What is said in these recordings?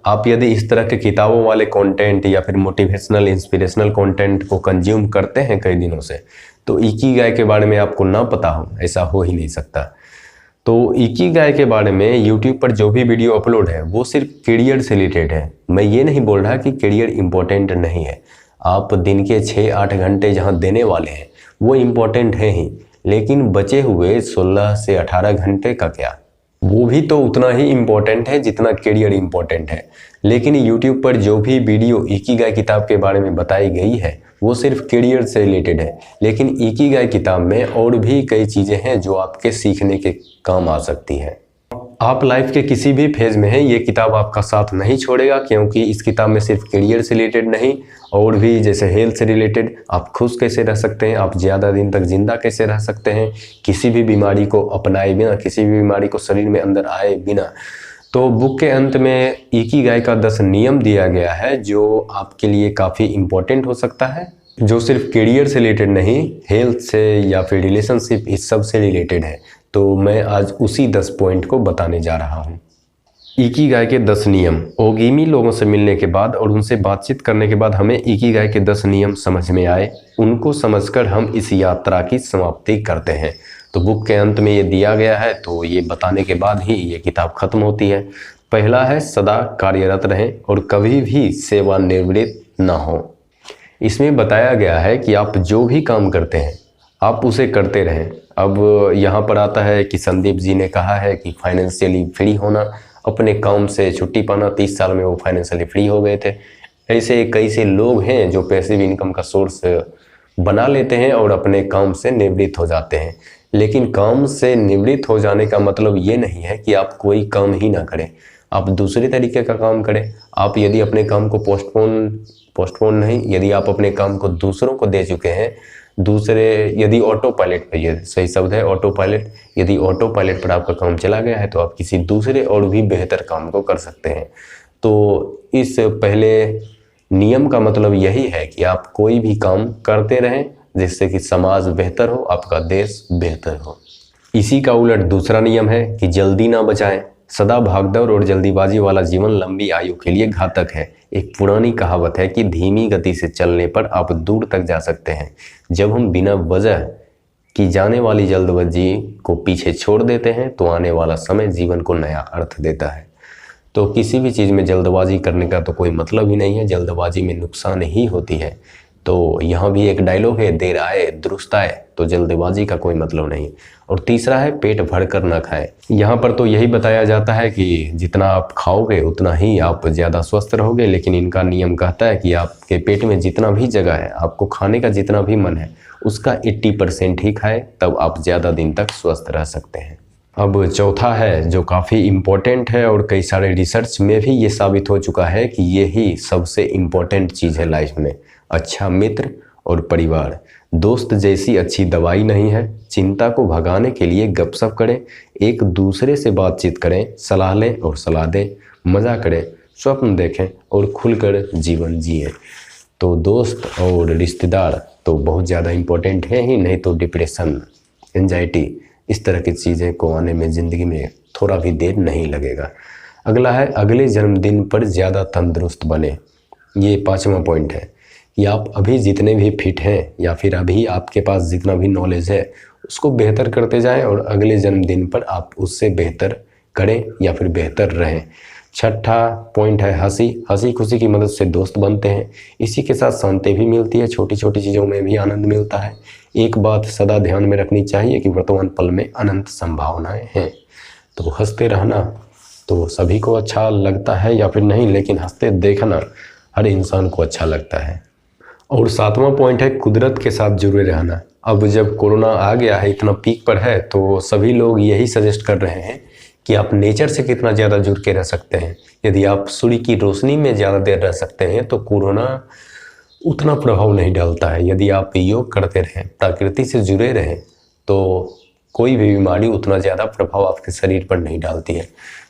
आप यदि इस तरह के किताबों वाले कंटेंट या फिर मोटिवेशनल इंस्पिरेशनल कंटेंट को कंज्यूम करते हैं कई दिनों से, तो इकिगाई के बारे में आपको ना पता हो, ऐसा हो ही नहीं सकता। तो इकिगाई के बारे में यूट्यूब पर जो भी वीडियो अपलोड है वो सिर्फ करियर से रिलेटेड है। मैं ये नहीं बोल रहा कि करियर इम्पोर्टेंट नहीं है, आप दिन के 6-8 घंटे जहाँ देने वाले हैं वो इम्पोर्टेंट है ही, लेकिन बचे हुए 16 से 18 घंटे का क्या, वो भी तो उतना ही इम्पोर्टेंट है जितना करियर इम्पोर्टेंट है। लेकिन यूट्यूब पर जो भी वीडियो इकिगाई किताब के बारे में बताई गई है वो सिर्फ करियर से रिलेटेड है, लेकिन इकिगाई किताब में और भी कई चीज़ें हैं जो आपके सीखने के काम आ सकती है। आप लाइफ के किसी भी फेज में हैं, ये किताब आपका साथ नहीं छोड़ेगा, क्योंकि इस किताब में सिर्फ करियर से रिलेटेड नहीं और भी जैसे हेल्थ से रिलेटेड, आप खुश कैसे रह सकते हैं, आप ज़्यादा दिन तक जिंदा कैसे रह सकते हैं, किसी भी बीमारी को अपनाए बिना, किसी भी बीमारी को शरीर में अंदर आए बिना। तो बुक के अंत में इकिगाई का 10 नियम दिया गया है जो आपके लिए काफ़ी इम्पोर्टेंट हो सकता है, जो सिर्फ करियर से रिलेटेड नहीं, हेल्थ से या फिर रिलेशनशिप, इस सब से रिलेटेड है। तो मैं आज उसी 10 पॉइंट को बताने जा रहा हूँ। इकिगाई के 10 नियम। ओगिमी लोगों से मिलने के बाद और उनसे बातचीत करने के बाद हमें इकिगाई के 10 नियम समझ में आए, उनको समझकर हम इस यात्रा की समाप्ति करते हैं। तो बुक के अंत में ये दिया गया है, तो ये बताने के बाद ही ये किताब खत्म होती है। पहला है सदा कार्यरत रहें और कभी भी सेवानिवृत्त ना हो। इसमें बताया गया है कि आप जो भी काम करते हैं आप उसे करते रहें। अब यहाँ पर आता है कि संदीप जी ने कहा है कि फाइनेंशियली फ्री होना, अपने काम से छुट्टी पाना। 30 साल में वो फाइनेंशियली फ्री हो गए थे। ऐसे कई से लोग हैं जो पैसिव इनकम का सोर्स बना लेते हैं और अपने काम से निवृत्त हो जाते हैं। लेकिन काम से निवृत्त हो जाने का मतलब ये नहीं है कि आप कोई काम ही ना करें, आप दूसरे तरीके का काम करें। आप यदि अपने काम को पोस्टपोन नहीं, यदि आप अपने काम को दूसरों को दे चुके हैं, यदि ऑटो पायलट पर, ये सही शब्द है ऑटो पायलट, यदि ऑटो पायलट पर आपका काम चला गया है तो आप किसी दूसरे और भी बेहतर काम को कर सकते हैं। तो इस पहले नियम का मतलब यही है कि आप कोई भी काम करते रहें जिससे कि समाज बेहतर हो, आपका देश बेहतर हो। इसी का उलट दूसरा नियम है कि जल्दी ना बचाएं। सदा भागदौड़ और जल्दीबाजी वाला जीवन लंबी आयु के लिए घातक है। एक पुरानी कहावत है कि धीमी गति से चलने पर आप दूर तक जा सकते हैं। जब हम बिना वजह की जाने वाली जल्दबाजी को पीछे छोड़ देते हैं तो आने वाला समय जीवन को नया अर्थ देता है। तो किसी भी चीज़ में जल्दबाजी करने का तो कोई मतलब ही नहीं है, जल्दबाजी में नुकसान ही होती है। तो यहाँ भी एक डायलॉग है, देर आए दुरुस्त आए, तो जल्दबाजी का कोई मतलब नहीं। और तीसरा है पेट भर कर ना खाएं। यहाँ पर तो यही बताया जाता है कि जितना आप खाओगे उतना ही आप ज़्यादा स्वस्थ रहोगे, लेकिन इनका नियम कहता है कि आपके पेट में जितना भी जगह है, आपको खाने का जितना भी मन है, उसका 80% ही खाएं, तब आप ज़्यादा दिन तक स्वस्थ रह सकते हैं। अब चौथा है जो काफ़ी इम्पोर्टेंट है और कई सारे रिसर्च में भी ये साबित हो चुका है कि यही सबसे इम्पोर्टेंट चीज़ है लाइफ में, अच्छा मित्र और परिवार। दोस्त जैसी अच्छी दवाई नहीं है। चिंता को भगाने के लिए गपशप करें, एक दूसरे से बातचीत करें, सलाह लें और सलाह दें, मज़ा करें, स्वप्न देखें और खुलकर जीवन जिए। तो दोस्त और रिश्तेदार तो बहुत ज़्यादा इम्पोर्टेंट है ही, नहीं तो डिप्रेशन, एंजाइटी, इस तरह की चीज़ें को आने में ज़िंदगी में थोड़ा भी देर नहीं लगेगा। अगला है अगले जन्मदिन पर ज़्यादा तंदुरुस्त बने। ये 5वां पॉइंट है कि आप अभी जितने भी फिट हैं या फिर अभी आपके पास जितना भी नॉलेज है उसको बेहतर करते जाएं और अगले जन्मदिन पर आप उससे बेहतर करें या फिर बेहतर रहें। छठा पॉइंट है हंसी खुशी की मदद से दोस्त बनते हैं। इसी के साथ शांति भी मिलती है, छोटी छोटी चीज़ों में भी आनंद मिलता है। एक बात सदा ध्यान में रखनी चाहिए कि वर्तमान पल में अनंत संभावनाएं हैं। तो हंसते रहना तो सभी को अच्छा लगता है या फिर नहीं, लेकिन हंसते देखना हर इंसान को अच्छा लगता है। और 7वां पॉइंट है कुदरत के साथ जुड़े रहना। अब जब कोरोना आ गया है, इतना पीक पर है, तो सभी लोग यही सजेस्ट कर रहे हैं कि आप नेचर से कितना ज़्यादा जुड़ के रह सकते हैं। यदि आप सूर्य की रोशनी में ज़्यादा देर रह सकते हैं तो कोरोना उतना प्रभाव नहीं डालता है। यदि आप योग करते रहें, प्रकृति से जुड़े रहें, तो कोई भी बीमारी उतना ज़्यादा प्रभाव आपके शरीर पर नहीं डालती है।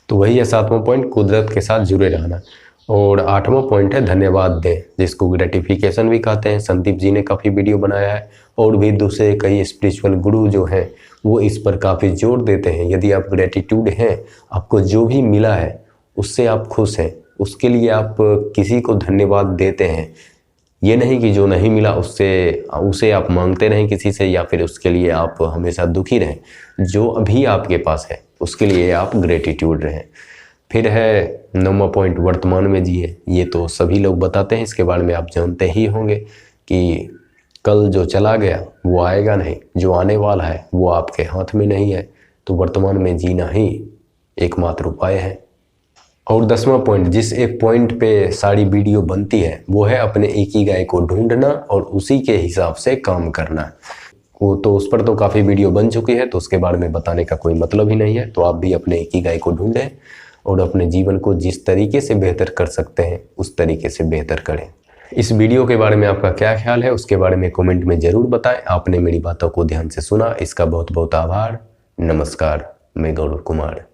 तो वही है 7वां पॉइंट, कुदरत के साथ जुड़े रहना। और 8वां पॉइंट है धन्यवाद दें, जिसको ग्रेटिफिकेशन भी कहते हैं। संदीप जी ने काफ़ी वीडियो बनाया है और भी दूसरे कई स्पिरिचुअल गुरु जो हैं वो इस पर काफ़ी जोर देते हैं। यदि आप ग्रेटिट्यूड हैं, आपको जो भी मिला है उससे आप खुश हैं, उसके लिए आप किसी को धन्यवाद देते हैं। ये नहीं कि जो नहीं मिला उसे आप मांगते रहें किसी से, या फिर उसके लिए आप हमेशा दुखी रहें। जो अभी आपके पास है उसके लिए आप ग्रेटिट्यूड रहें। फिर है 9वां पॉइंट, वर्तमान में जिए। ये तो सभी लोग बताते हैं, इसके बारे में आप जानते ही होंगे कि कल जो चला गया वो आएगा नहीं, जो आने वाला है वो आपके हाथ में नहीं है। तो वर्तमान में जीना ही एकमात्र उपाय है। और 10वां पॉइंट, जिस एक पॉइंट पे सारी वीडियो बनती है, वो है अपने इकिगाई को ढूंढना और उसी के हिसाब से काम करना। वो तो उस पर तो काफ़ी वीडियो बन चुकी है, तो उसके बारे में बताने का कोई मतलब ही नहीं है। तो आप भी अपने इकिगाई को ढूंढें और अपने जीवन को जिस तरीके से बेहतर कर सकते हैं उस तरीके से बेहतर करें। इस वीडियो के बारे में आपका क्या ख्याल है उसके बारे में कमेंट में ज़रूर बताएं। आपने मेरी बातों को ध्यान से सुना, इसका बहुत बहुत आभार। नमस्कार, मैं गौरव कुमार।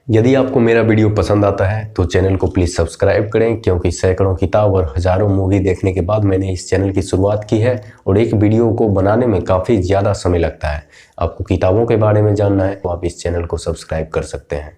यदि आपको मेरा वीडियो पसंद आता है तो चैनल को प्लीज़ सब्सक्राइब करें, क्योंकि सैकड़ों किताब और हज़ारों मूवी देखने के बाद मैंने इस चैनल की शुरुआत की है और एक वीडियो को बनाने में काफ़ी ज़्यादा समय लगता है। आपको किताबों के बारे में जानना है तो आप इस चैनल को सब्सक्राइब कर सकते हैं।